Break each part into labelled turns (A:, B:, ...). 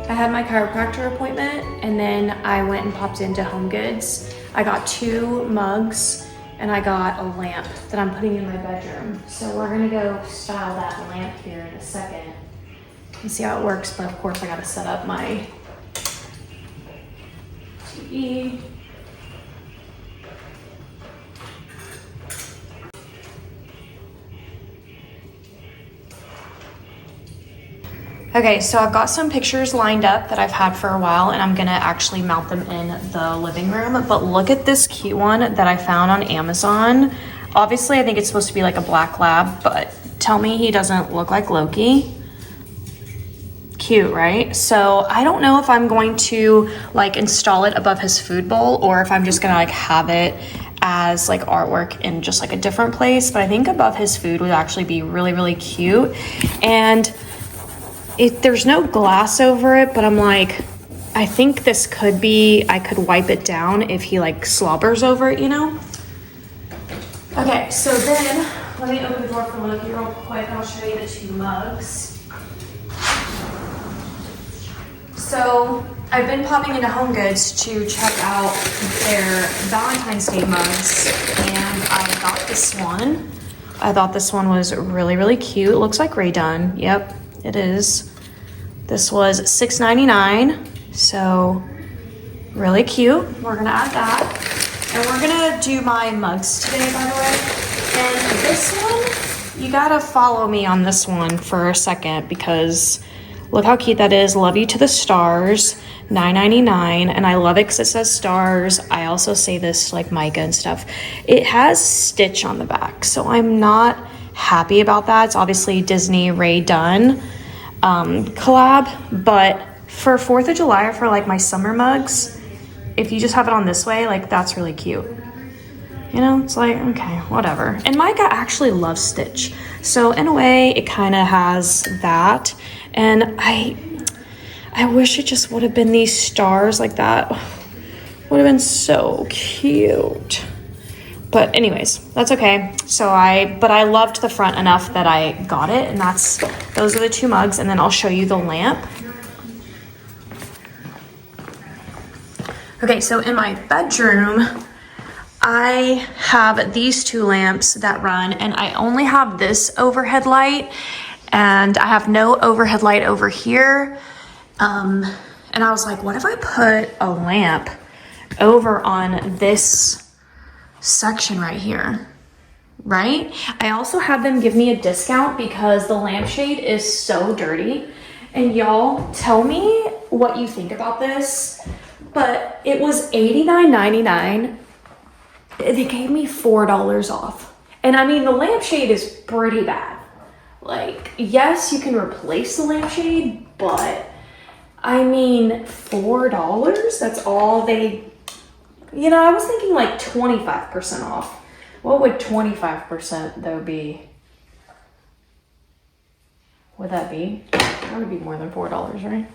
A: I had my chiropractor appointment and then I went and popped into Home Goods. I got 2 mugs and I got a lamp that I'm putting in my bedroom. So we're gonna go style that lamp here in a second and see how it works. But of course I gotta set up my TV. Okay, so I've got some pictures lined up that I've had for a while and I'm gonna actually mount them in the living room. But look at this cute one that I found on Amazon. Obviously, I think it's supposed to be like a black lab, but tell me he doesn't look like Loki. Cute, right? So I don't know if I'm going to like install it above his food bowl or if I'm just gonna like have it as like artwork in just like a different place. But I think above his food would actually be really, really cute. And there's no glass over it, but I'm like, I think this could be, I could wipe it down if he like slobbers over it, you know? Okay, so then let me open the door for Loki real quick and I'll show you the 2 mugs. So I've been popping into Home Goods to check out their Valentine's Day mugs and I got this one. I thought this one was really, really cute. It looks like Ray Dunn. Yep. It is. This was $6.99, so really cute. We're gonna add that. And we're gonna do my mugs today, by the way. And this one, you gotta follow me on this one for a second because look how cute that is. Love you to the stars, $9.99. And I love it because it says stars. I also say this like Micah and stuff. It has Stitch on the back, so I'm not happy about that. It's obviously Disney Ray Dunn collab, but for 4th of July or for like my summer mugs, if you just have it on this way, like that's really cute. You know, it's like, okay, whatever. And Micah actually loves Stitch. So in a way, it kind of has that. And I wish it just would have been these stars like that. Would have been so cute. But anyways, that's okay. But I loved the front enough that I got it, and those are the 2 mugs, and then I'll show you the lamp. Okay, so in my bedroom, I have these 2 lamps that run, and I only have this overhead light, and I have no overhead light over here. And I was like, what if I put a lamp over on this section right here, right? I also had them give me a discount because the lampshade is so dirty. And y'all, tell me what you think about this, but it was $89.99. They gave me $4 off. And I mean, the lampshade is pretty bad. Like, yes, you can replace the lampshade, but I mean, $4? That's all they... You know, I was thinking like 25% off. What would 25% though be? Would that be? That would be more than $4, right?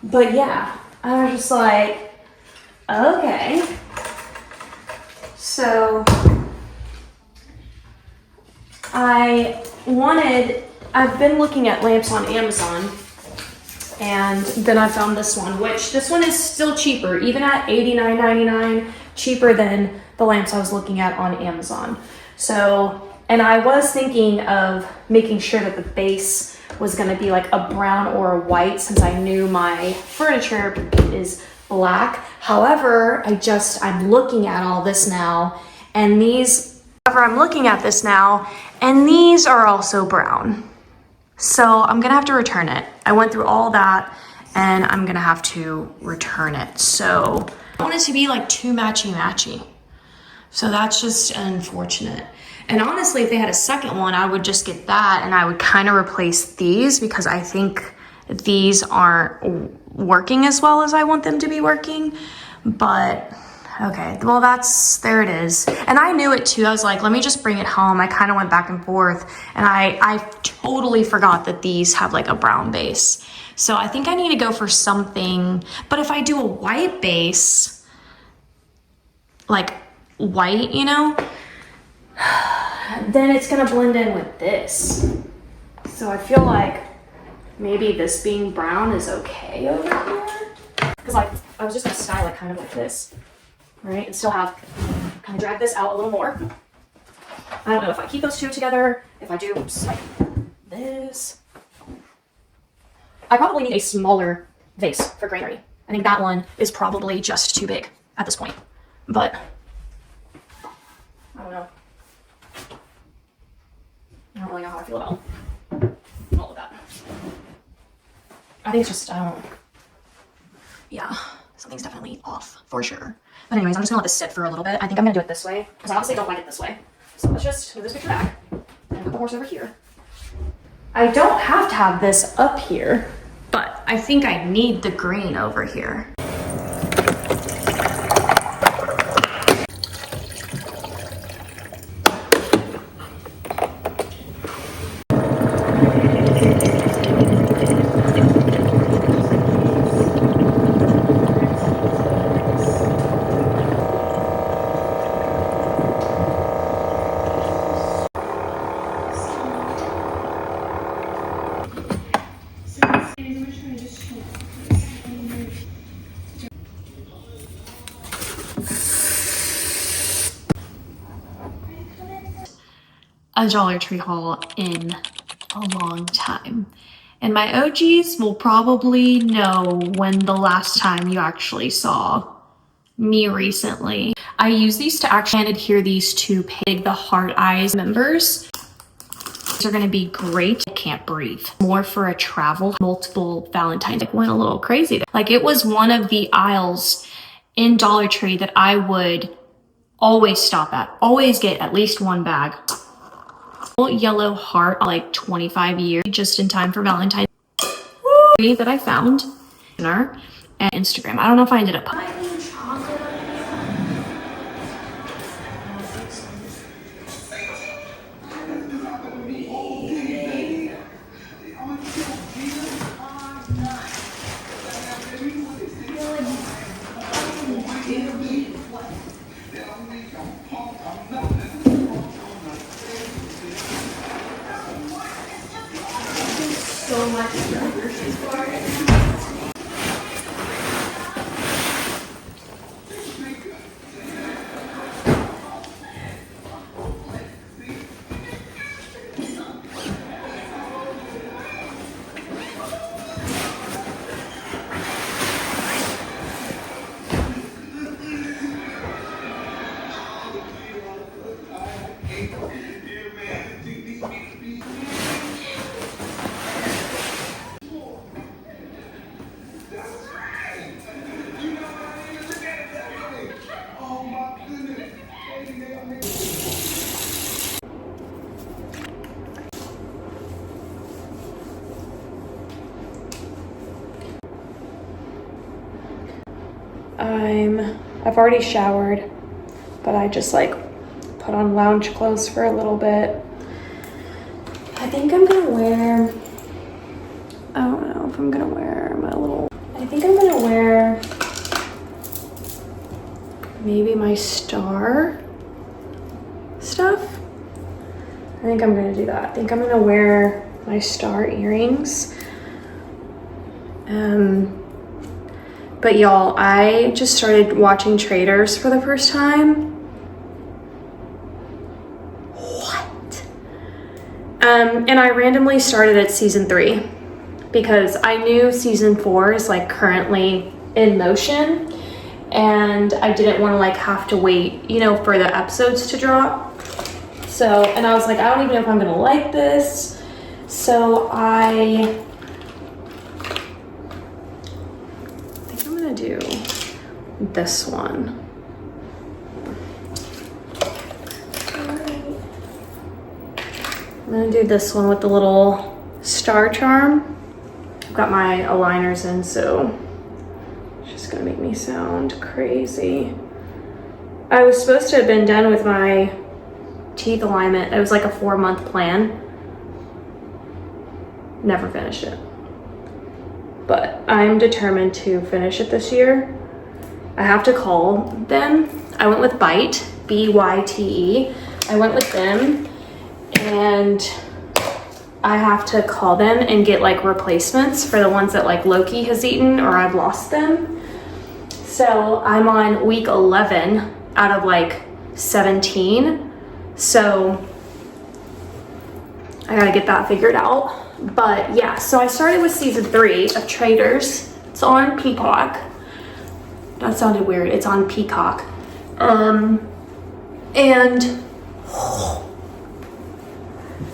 A: But yeah, I was just like, okay. So I've been looking at lamps on Amazon. And then I found this one, which this one is still cheaper, even at $89.99, cheaper than the lamps I was looking at on Amazon. So, and I was thinking of making sure that the base was gonna be like a brown or a white since I knew my furniture is black. However, I'm looking at all this now and these are also brown. So I'm gonna have to return it. I went through all that and I'm gonna have to return it. So I want it to be like too matchy-matchy. So that's just unfortunate. And honestly, if they had a second one, I would just get that and I would kind of replace these because I think these aren't working as well as I want them to be working. But okay, well there it is. And I knew it too. I was like, let me just bring it home. I kind of went back and forth and I totally forgot that these have like a brown base. So I think I need to go for something, but if I do a white base, like white, you know, then it's gonna blend in with this. So I feel like maybe this being brown is okay over here. Because like, I was just gonna style it kind of like this, right? And still have, kind of drag this out a little more. I don't know if I keep those two together, if I do just like this. I probably need a smaller vase for granary. I think that one is probably just too big at this point, but I don't know. I don't really know how I feel about all of that. I think it's just, I don't know. Yeah, something's definitely off for sure. But anyways, I'm just gonna let this sit for a little bit. I think I'm gonna do it this way because I honestly don't like it this way. So let's just move this picture back and a couple more over here. I don't have to have this up here, but I think I need the green over here. A Dollar Tree haul in a long time. And my OGs will probably know when the last time you actually saw me recently. I use these to actually adhere these to pig the heart eyes members. These are gonna be great. I can't breathe. More for a travel, multiple Valentine. Like went a little crazy there. Like it was one of the aisles in Dollar Tree that I would always stop at. Always get at least one bag. Yellow heart, like 25 years, just in time for Valentine's that I found and Instagram. I don't know if I ended up. So much for it. I've already showered, but I just like put on lounge clothes for a little bit. I think I'm gonna wear, I don't know if I'm gonna wear my little, I think I'm gonna wear maybe my star stuff. I think I'm gonna do that. I think I'm gonna wear my star earrings. But y'all, I just started watching Traders for the first time. What? And I randomly started at season 3 because I knew season 4 is like currently in motion and I didn't want to like have to wait, you know, for the episodes to drop. So, and I was like, I don't even know if I'm gonna like this. So I think I'm gonna do this one. I'm gonna do this one with the little star charm. I've got my aligners in, so it's just gonna make me sound crazy. I was supposed to have been done with my teeth alignment. It was like a 4-month plan. Never finished it. But I'm determined to finish it this year. I have to call them. I went with Byte, B-Y-T-E. I went with them and I have to call them and get like replacements for the ones that like Loki has eaten or I've lost them. So I'm on week 11 out of like 17. So I gotta get that figured out. But yeah, so I started with season 3 of Traitors. It's on Peacock. That sounded weird. It's on Peacock. And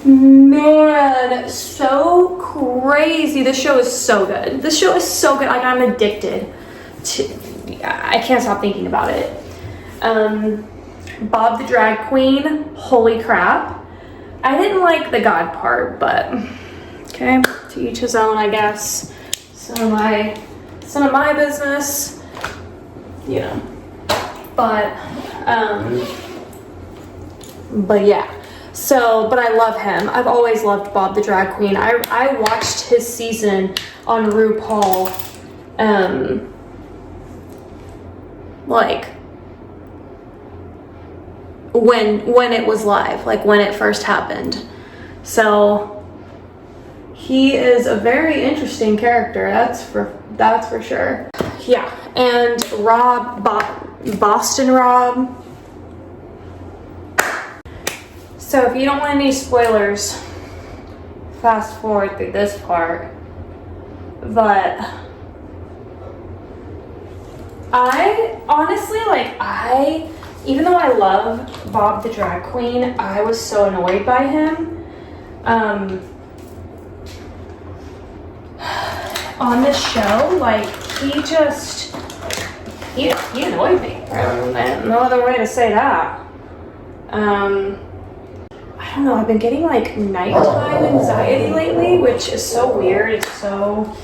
A: man, so crazy. This show is so good. This show is so good. Like, I'm addicted to, I can't stop thinking about it. Bob the Drag Queen, holy crap. I didn't like the God part, but okay, to each his own, I guess. It's none of my business, you know. But yeah. So, but I love him. I've always loved Bob the Drag Queen. I watched his season on RuPaul, like when it was live, like when it first happened. So he is a very interesting character. That's for sure. Yeah, and Boston Rob. So if you don't want any spoilers, fast forward through this part. But I honestly, even though I love Bob the Drag Queen, I was so annoyed by him. On this show, like, he annoyed me. No other way to say that. I don't know, I've been getting like nighttime anxiety lately, which is so weird. It's so,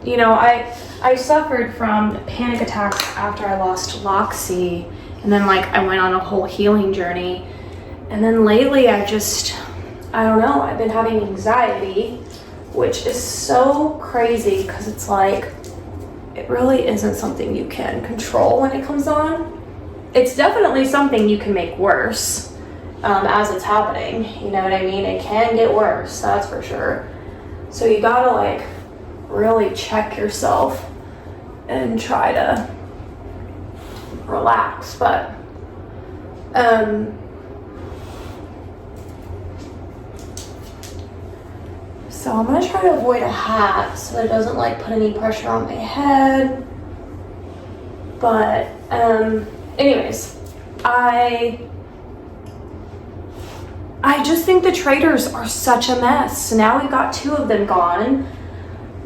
A: you know, I suffered from panic attacks after I lost Loxy, and then like I went on a whole healing journey. And then lately I don't know, I've been having anxiety, which is so crazy because it's like, it really isn't something you can control when it comes on. It's definitely something you can make worse as it's happening. You know what I mean? It can get worse, that's for sure. So you gotta like really check yourself and try to relax. But so I'm gonna try to avoid a hat so that it doesn't like put any pressure on my head. But anyways, I just think the Traitors are such a mess. So now we've got 2 of them gone,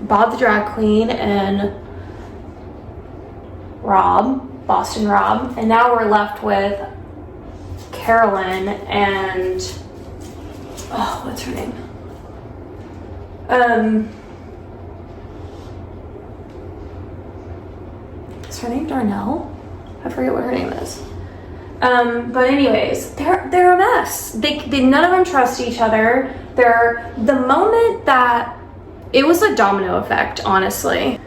A: Bob the Drag Queen and Boston Rob, and now we're left with Carolyn and what's her name? Is her name Darnell? I forget what her name is. But anyways, they're a mess. They none of them trust each other. The moment that it was a domino effect, honestly.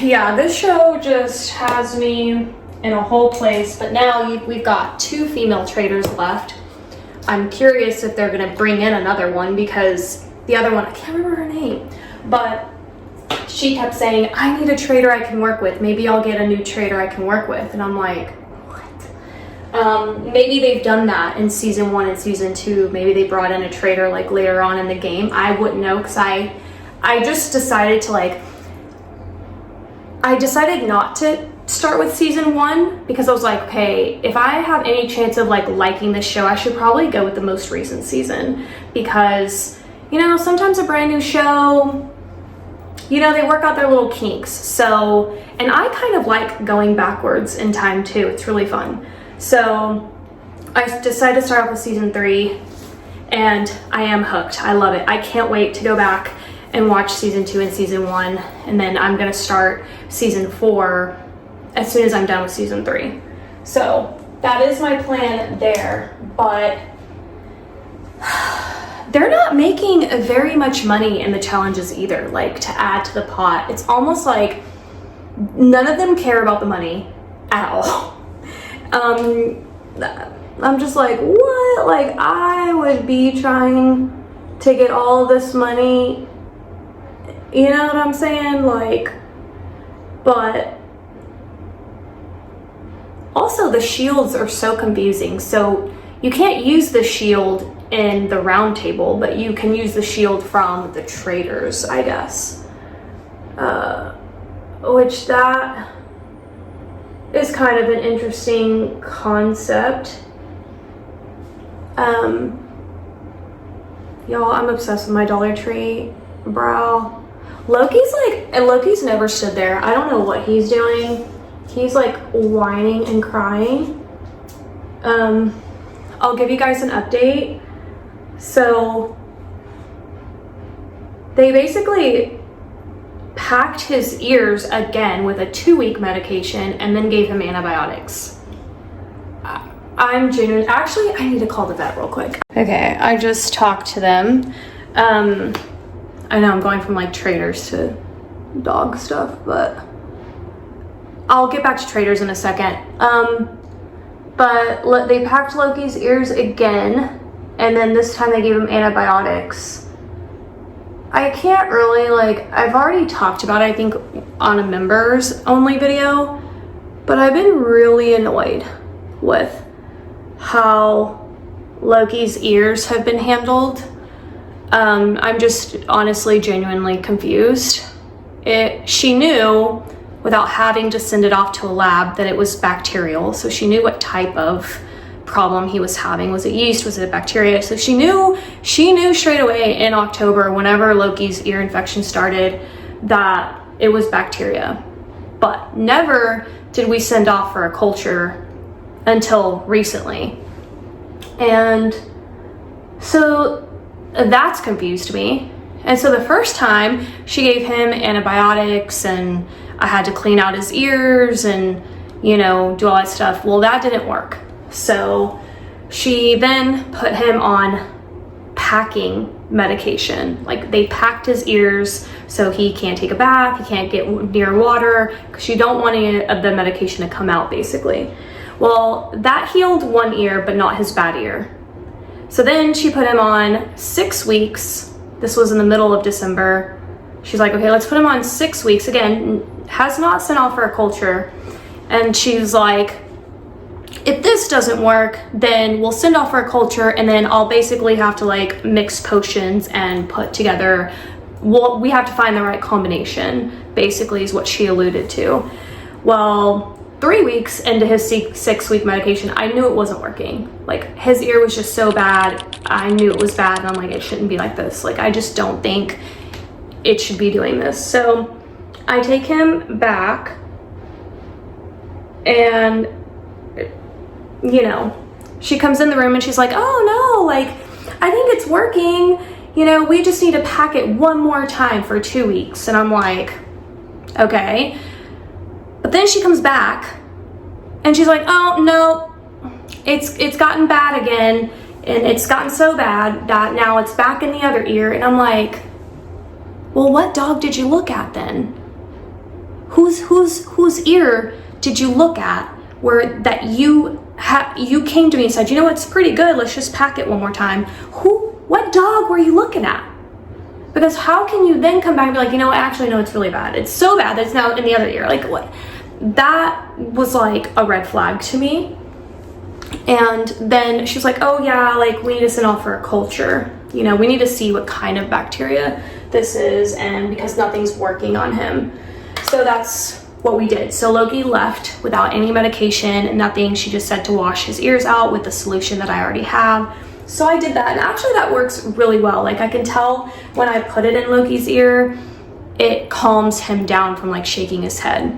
A: Yeah, this show just has me in a whole place. But now we've got 2 female Traitors left. I'm curious if they're gonna bring in another one, because the other one, I can't remember her name, but she kept saying, I need a traitor I can work with. Maybe I'll get a new traitor I can work with. And I'm like, what? Maybe they've done that in season 1 and season 2. Maybe they brought in a traitor like later on in the game. I wouldn't know, because I just decided to I decided not to start with season 1, because I was like, okay, if I have any chance of like liking this show, I should probably go with the most recent season, because, you know, sometimes a brand new show, you know, they work out their little kinks. So, and I kind of like going backwards in time too. It's really fun. So I decided to start off with season 3, and I am hooked. I love it. I can't wait to go back and watch season 2 and season 1, and then I'm gonna start season 4 as soon as I'm done with season 3. So that is my plan there, but they're not making very much money in the challenges either, like to add to the pot. It's almost like none of them care about the money at all. I'm just like, what? it. Like, I would be trying to get all this money, you know what I'm saying? Like, but also the shields are so confusing. So you can't use the shield in the round table, but you can use the shield from the traders, I guess. Which that is kind of an interesting concept. Y'all, I'm obsessed with my Dollar Tree brow. Loki's never stood there. I don't know what he's doing. He's like whining and crying. I'll give you guys an update. So they basically packed his ears again with a 2-week medication and then gave him antibiotics. I'm genuine. Actually, I need to call the vet real quick. Okay, I just talked to them. I know I'm going from like traders to dog stuff, but I'll get back to traders in a second. But they packed Loki's ears again, and then this time they gave him antibiotics. I can't really, like, I've already talked about it, I think, on a members only video, but I've been really annoyed with how Loki's ears have been handled. I'm just honestly genuinely confused. She knew without having to send it off to a lab that it was bacterial, so she knew what type of problem he was having. Was it yeast? Was it bacteria? So she knew straight away in October, whenever Loki's ear infection started, that it was bacteria. But never did we send off for a culture until recently. And so that's confused me. And so the first time she gave him antibiotics and I had to clean out his ears and, you know, do all that stuff. Well, that didn't work. So she then put him on packing medication. Like, they packed his ears so he can't take a bath, he can't get near water, because you don't want any of the medication to come out, basically. Well, that healed one ear, but not his bad ear. So then she put him on 6 weeks. This was in the middle of December. She's like, okay, let's put him on 6 weeks. Again, has not sent off for a culture. And she's like, if this doesn't work, then we'll send off for a culture, and then I'll basically have to like mix potions and put together, well, we have to find the right combination, basically, is what she alluded to. Well, 3 weeks into his 6-week medication, I knew it wasn't working. Like, his ear was just so bad. I knew it was bad, and I'm like, it shouldn't be like this. Like, I just don't think it should be doing this. So I take him back, and, you know, she comes in the room and she's like, oh no, like, I think it's working. You know, we just need to pack it one more time for 2 weeks. And I'm like, okay. But then she comes back and she's like, oh no, it's gotten bad again, and it's gotten so bad that now it's back in the other ear. And I'm like, well, what dog did you look at then? Whose ear did you look at where that you came to me and said, you know, it's pretty good, let's just pack it one more time? What dog were you looking at? Because how can you then come back and be like, you know, actually, no, it's really bad. It's so bad that it's now in the other ear. Like, what? That was like a red flag to me. And then she's like, oh yeah, like, we need to send off for a culture. You know, we need to see what kind of bacteria this is, and because nothing's working on him. So that's what we did. So Loki left without any medication, nothing. She just said to wash his ears out with the solution that I already have. So I did that, and actually that works really well. Like, I can tell when I put it in Loki's ear, it calms him down from like shaking his head.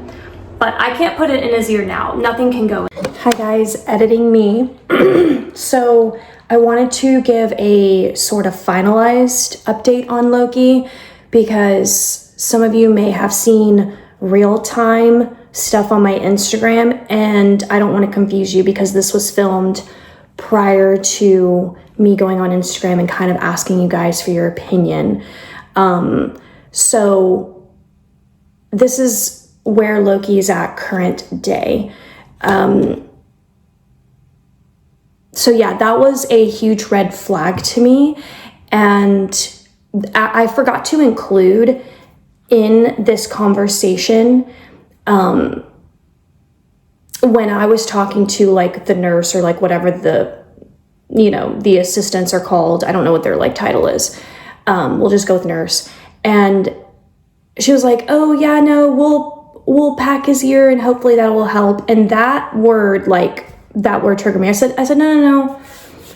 A: But I can't put it in his ear now. Nothing can go in. Hi guys, editing me. So I wanted to give a sort of finalized update on Loki, because some of you may have seen real-time stuff on my Instagram, and I don't want to confuse you because this was filmed prior to me going on Instagram and kind of asking you guys for your opinion. So this is where Loki is at current day. So yeah, that was a huge red flag to me. And I forgot to include in this conversation, when I was talking to like the nurse or like whatever the assistants are called. I don't know what their like title is. We'll just go with nurse. And she was like, oh yeah, no, we'll pack his ear and hopefully that will help. And that word triggered me. I said, no.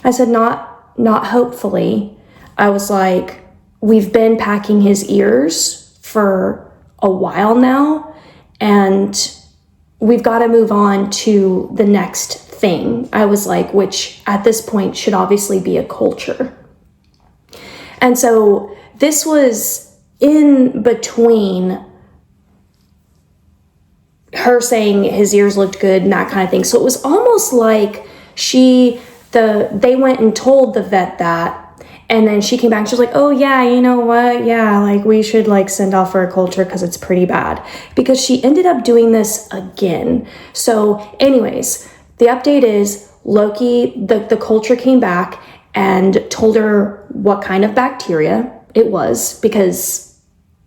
A: I said, not hopefully. I was like, we've been packing his ears for a while now, and we've got to move on to the next thing. I was like, which at this point should obviously be a culture. And so this was in between her saying his ears looked good and that kind of thing. So it was almost like they went and told the vet that, and then she came back and she was like, oh yeah, you know what? Yeah, like we should like send off for a culture because it's pretty bad, because she ended up doing this again. So anyways, the update is Loki, the culture came back and told her what kind of bacteria it was,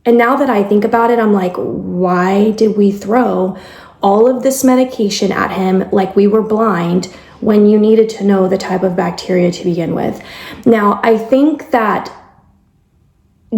A: and now that I think about it, I'm like, why did we throw all of this medication at him like we were blind when you needed to know the type of bacteria to begin with? Now, I think that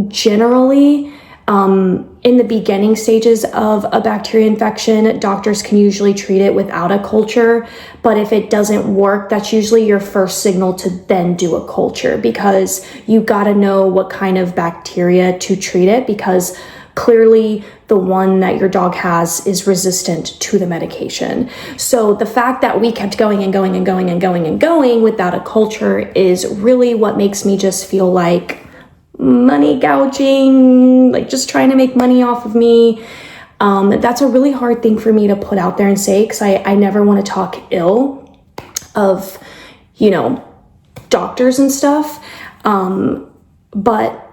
A: generally, in the beginning stages of a bacteria infection, doctors can usually treat it without a culture. But if it doesn't work, that's usually your first signal to then do a culture, because you got to know what kind of bacteria to treat it, because clearly the one that your dog has is resistant to the medication. So the fact that we kept going and going and going and going and going without a culture is really what makes me just feel like money gouging, like just trying to make money off of me. That's a really hard thing for me to put out there and say, because I never want to talk ill of, doctors and stuff. But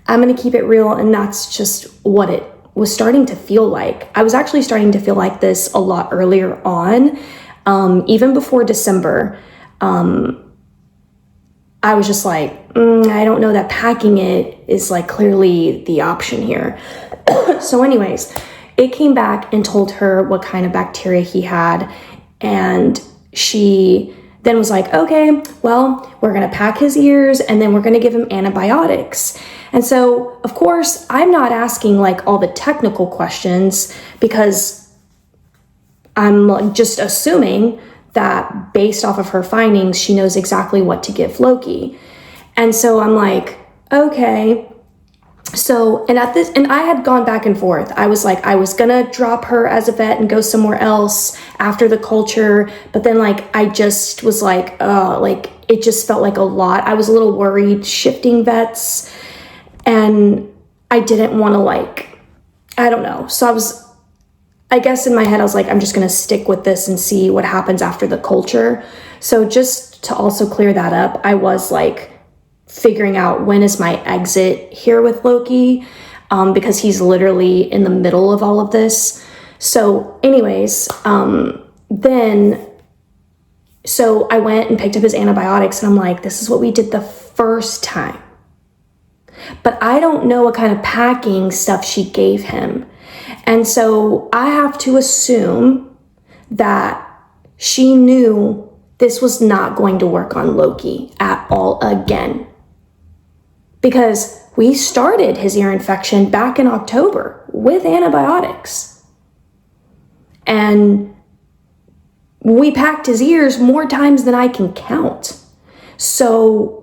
A: I'm going to keep it real, and that's just what it was starting to feel like. I was actually starting to feel like this a lot earlier on, even before December. I was just like, I don't know that packing it is like clearly the option here. So anyways, it came back and told her what kind of bacteria he had. And she then was like, okay, well, we're going to pack his ears and then we're going to give him antibiotics. And so, of course, I'm not asking like all the technical questions, because I'm like just assuming that based off of her findings, she knows exactly what to give Loki. And so I'm like, okay. So, and I had gone back and forth. I was like, I was gonna drop her as a vet and go somewhere else after the culture. But then like, I just was like, it just felt like a lot. I was a little worried shifting vets, and I didn't want to I don't know. So I guess in my head, I was like, I'm just going to stick with this and see what happens after the culture. So just to also clear that up, I was like figuring out when is my exit here with Loki, because he's literally in the middle of all of this. So anyways, so I went and picked up his antibiotics, and I'm like, this is what we did the first time. But I don't know what kind of packing stuff she gave him. And so I have to assume that she knew this was not going to work on Loki at all again, because we started his ear infection back in October with antibiotics, and we packed his ears more times than I can count. So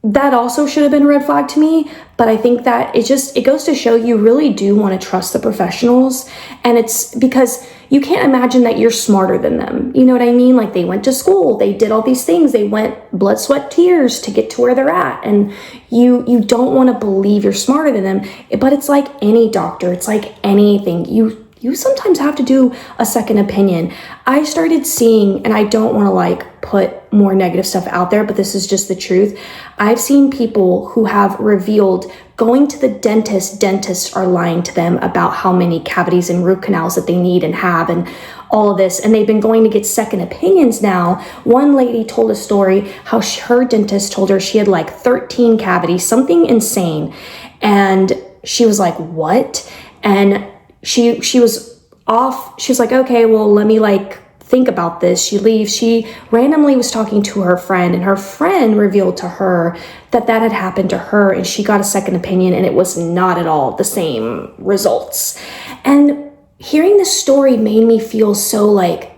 A: that also should have been a red flag to me. But I think that it goes to show you really do want to trust the professionals. And it's because you can't imagine that you're smarter than them. You know what I mean? Like, they went to school, they did all these things, they went blood, sweat, tears to get to where they're at. And you don't want to believe you're smarter than them. But it's like any doctor, it's like anything. You sometimes have to do a second opinion. I started seeing, and I don't want to put more negative stuff out there, but this is just the truth. I've seen people who have revealed going to the dentist, dentists are lying to them about how many cavities and root canals that they need and have and all of this. And they've been going to get second opinions now. One lady told a story how her dentist told her she had like 13 cavities, something insane. And she was like, what? And she was off. She was like, okay, well, let me like think about this. She leaves. She randomly was talking to her friend, and her friend revealed to her that that had happened to her, and she got a second opinion, and it was not at all the same results. And hearing this story made me feel so like,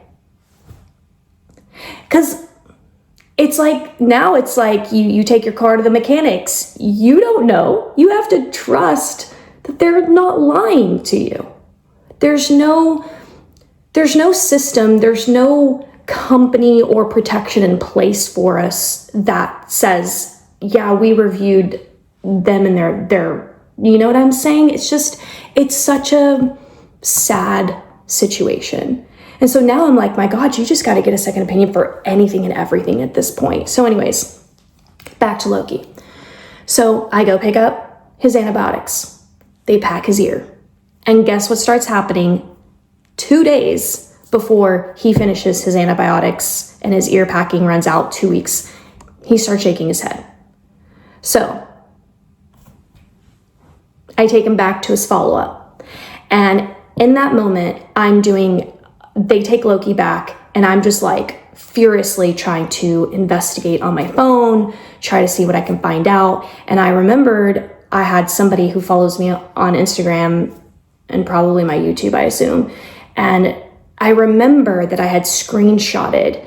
A: because it's like, now it's like you take your car to the mechanics. You don't know. You have to trust that they're not lying to you. There's no system, there's no company or protection in place for us that says, yeah, we reviewed them and their, you know what I'm saying? It's such a sad situation. And so now I'm like, my God, you just got to get a second opinion for anything and everything at this point. So anyways, back to Loki. So I go pick up his antibiotics. They pack his ear. And guess what starts happening 2 days before he finishes his antibiotics and his ear packing runs out 2 weeks? He starts shaking his head. So I take him back to his follow-up. And in that moment, they take Loki back, and I'm just like furiously trying to investigate on my phone, try to see what I can find out. And I remembered I had somebody who follows me on Instagram and probably my YouTube, I assume. And I remember that I had screenshotted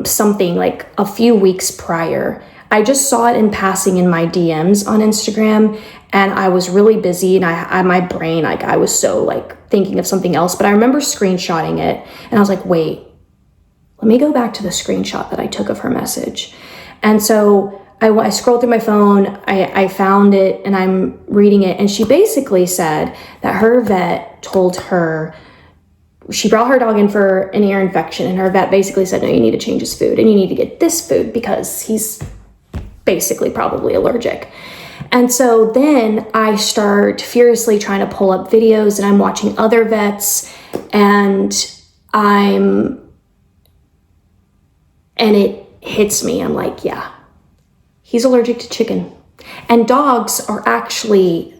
A: something like a few weeks prior. I just saw it in passing in my DMs on Instagram, and I was really busy, and my brain, like I was so like thinking of something else, but I remember screenshotting it, and I was like, wait, let me go back to the screenshot that I took of her message. And so I scrolled through my phone, I found it, and I'm reading it, and she basically said that her vet told her, she brought her dog in for an ear infection, and her vet basically said, no, you need to change his food, and you need to get this food because he's basically probably allergic. And so then I start furiously trying to pull up videos, and I'm watching other vets, and it hits me. I'm like, yeah, he's allergic to chicken. And dogs are actually,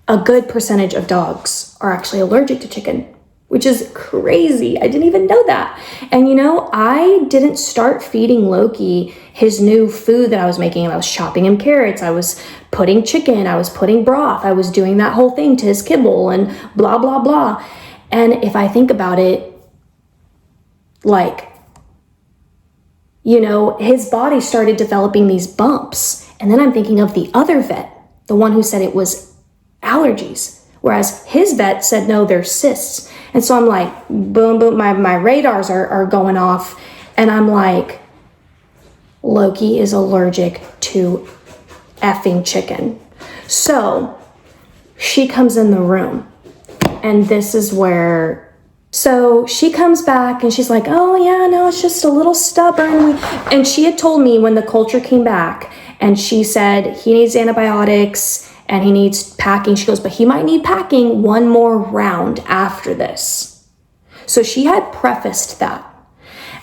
A: a good percentage of dogs are actually allergic to chicken, which is crazy. I didn't even know that. And I didn't start feeding Loki his new food that I was making. I was chopping him carrots. I was putting chicken. I was putting broth. I was doing that whole thing to his kibble and blah, blah, blah. And if I think about it, like, his body started developing these bumps. And then I'm thinking of the other vet, the one who said it was allergies, whereas his vet said, no, they're cysts. And so I'm like, boom, boom, my radars are going off. And I'm like, Loki is allergic to effing chicken. So she comes in the room, and this is where, so she comes back and she's like, oh yeah, no, it's just a little stubborn. And she had told me when the culture came back, and she said he needs antibiotics and he needs packing. She goes, but he might need packing one more round after this. So she had prefaced that.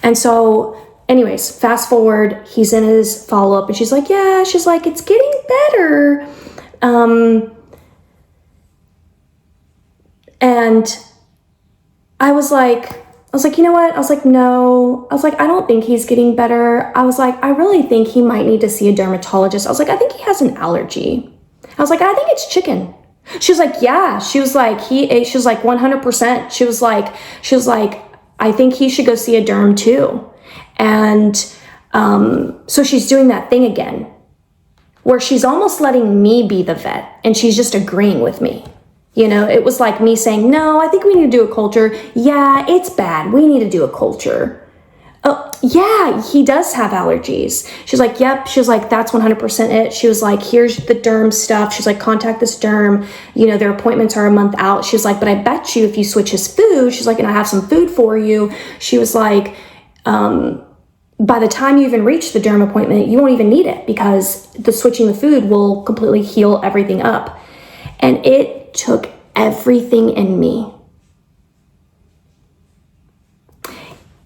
A: And so anyways, fast forward, he's in his follow-up, and she's like, yeah, she's like, it's getting better. And I was like, you know what? I was like, no. I was like, I don't think he's getting better. I was like, I really think he might need to see a dermatologist. I was like, I think he has an allergy. I was like, I think it's chicken. She was like, yeah. She was like, she was like 100%. She was like, I think he should go see a derm too. And so she's doing that thing again, where she's almost letting me be the vet, and she's just agreeing with me. It was like me saying, no, I think we need to do a culture. Yeah, it's bad. We need to do a culture. Oh, yeah, he does have allergies. She's like, yep. She was like, that's 100% it. She was like, here's the derm stuff. She's like, contact this derm. Their appointments are a month out. She was like, but I bet you if you switch his food, she's like, and I have some food for you. She was like, by the time you even reach the derm appointment, you won't even need it because the switching the food will completely heal everything up. And it took everything in me.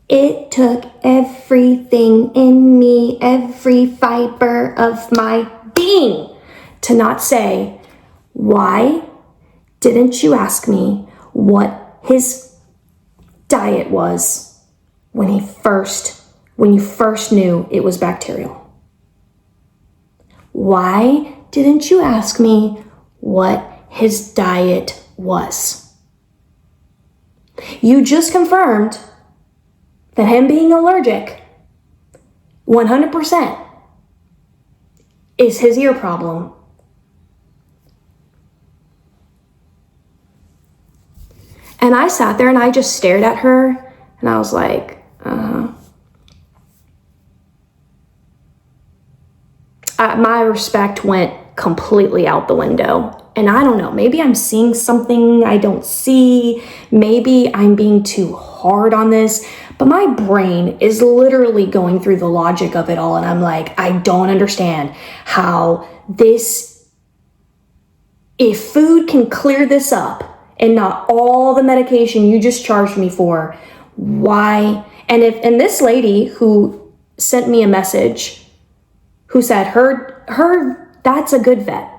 A: It took everything in me, every fiber of my being, to not say, why didn't you ask me what his diet was when you first knew it was bacterial? Why didn't you ask me what his diet was? You just confirmed that him being allergic 100% is his ear problem. And I sat there and I just stared at her and I was like, my respect went completely out the window. And I don't know, maybe I'm seeing something I don't see. Maybe I'm being too hard on this, but my brain is literally going through the logic of it all. And I'm like, I don't understand how this, if food can clear this up and not all the medication you just charged me for, why? And this lady who sent me a message who said that's a good vet.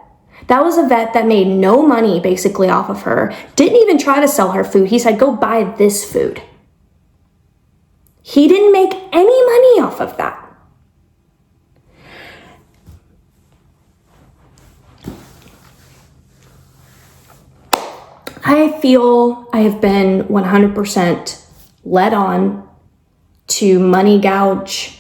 A: That was a vet that made no money basically off of her. Didn't even try to sell her food. He said, go buy this food. He didn't make any money off of that. I feel I have been 100% led on to money gouge,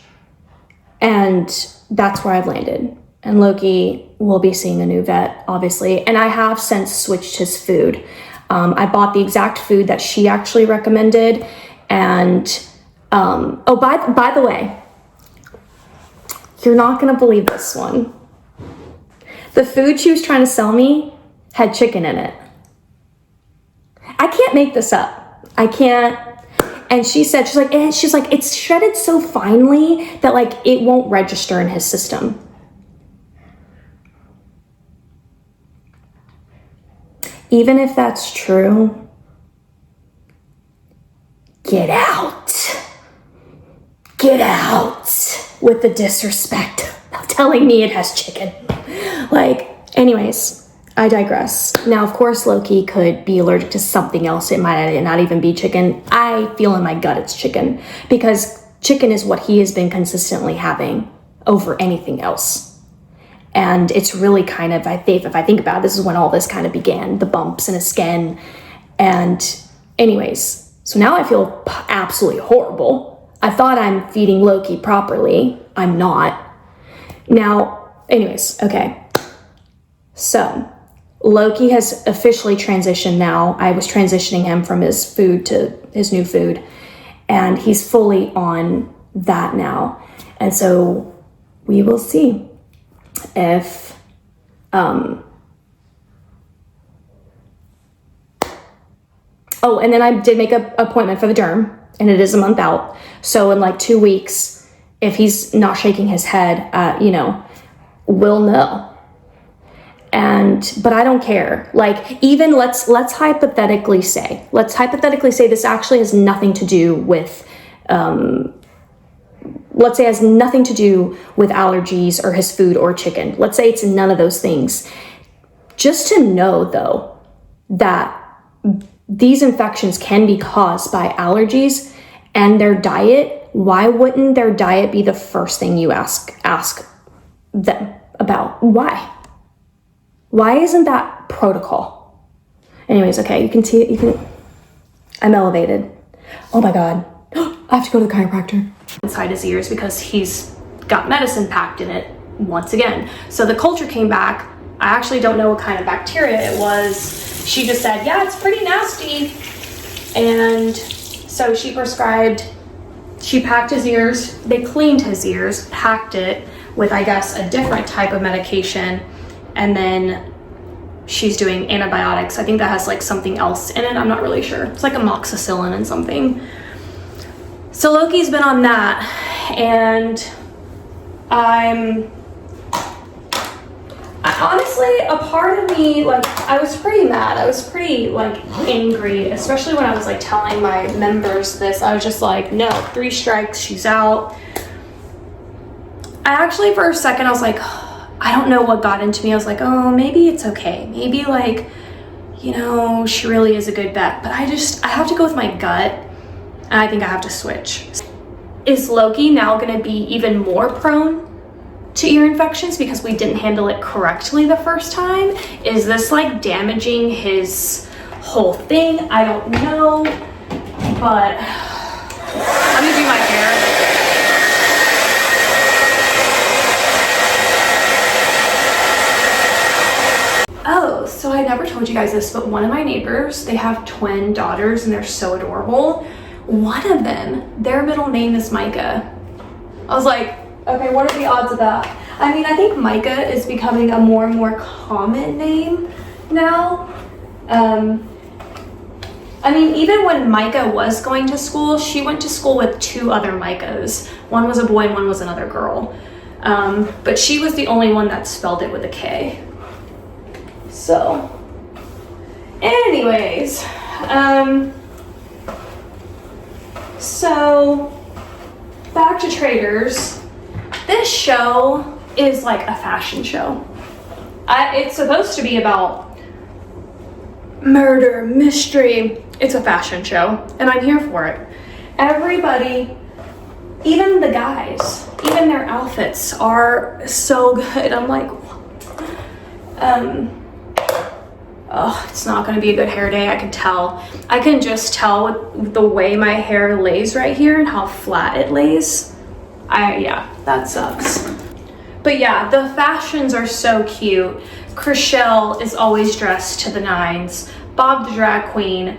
A: and that's where I've landed. And Loki will be seeing a new vet, obviously. And I have since switched his food. I bought the exact food that she actually recommended. And, by the way, you're not going to believe this one. The food she was trying to sell me had chicken in it. I can't make this up. I can't. And she said, she's like, it's shredded so finely that like it won't register in his system. Even if that's true, get out. Get out with the disrespect of telling me it has chicken. Like, anyways, I digress. Now, of course, Loki could be allergic to something else. It might not even be chicken. I feel in my gut it's chicken because chicken is what he has been consistently having over anything else. And it's really kind of, if I think about it, this is when all this kind of began, the bumps in his skin. And anyways, so now I feel absolutely horrible. I thought I'm feeding Loki properly. I'm not. Now, anyways, okay. So Loki has officially transitioned now. I was transitioning him from his food to his new food, and he's fully on that now. And so we will see if and then I did make an appointment for the derm, and it is a month out. So in like 2 weeks, if he's not shaking his head, we'll know. But I don't care. Like, even let's hypothetically say this actually has nothing to do with let's say it has nothing to do with allergies or his food or chicken. Let's say it's none of those things. Just to know, though, that these infections can be caused by allergies and their diet. Why wouldn't their diet be the first thing you ask them about? Why? Why isn't that protocol? Anyways, okay, you can see it. I'm elevated. Oh my God. I have to go to the chiropractor. Inside his ears because he's got medicine packed in it once again. So the culture came back. I actually don't know what kind of bacteria it was. She just said, yeah, it's pretty nasty. And so she packed his ears. They cleaned his ears, packed it with, I guess, a different type of medication. And then she's doing antibiotics. I think that has like something else in it. I'm not really sure. It's like amoxicillin and something. So Loki's been on that, and honestly, a part of me, like, I was pretty mad. I was pretty, like, angry, especially when I was, like, telling my members this. I was just like, no, 3 strikes, she's out. I actually, for a second, I was like, I don't know what got into me. I was like, oh, maybe it's okay. Maybe, like, you know, she really is a good bet. But I have to go with my gut, and I think I have to switch. Is Loki now going to be even more prone to ear infections because we didn't handle it correctly the first time? Is this like damaging his whole thing? I don't know, but let me do my hair. Oh, so I never told you guys this, but one of my neighbors, they have twin daughters and they're so adorable. One of them, their middle name is Micah. I was like, okay, what are the odds of that? I mean, I think Micah is becoming a more and more common name now. I mean, even when Micah was going to school, she went to school with 2 other Micahs. One was a boy and one was another girl. But she was the only one that spelled it with a K. So, anyways, so back to Traders. This show is like a fashion show. It's supposed to be about murder, mystery. It's a fashion show, and I'm here for it. Everybody, even the guys, even their outfits are so good. I'm like, oh, it's not gonna be a good hair day, I can tell. I can just tell with the way my hair lays right here and how flat it lays. Yeah, that sucks. But yeah, the fashions are so cute. Chriselle is always dressed to the nines. Bob the drag queen.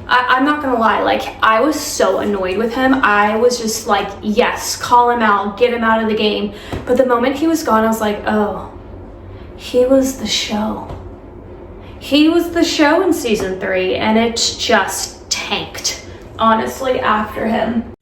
A: I'm not gonna lie, like, I was so annoyed with him. I was just like, yes, call him out, get him out of the game. But the moment he was gone, I was like, oh, he was the show. He was the show in season 3, and it's just tanked, honestly, after him.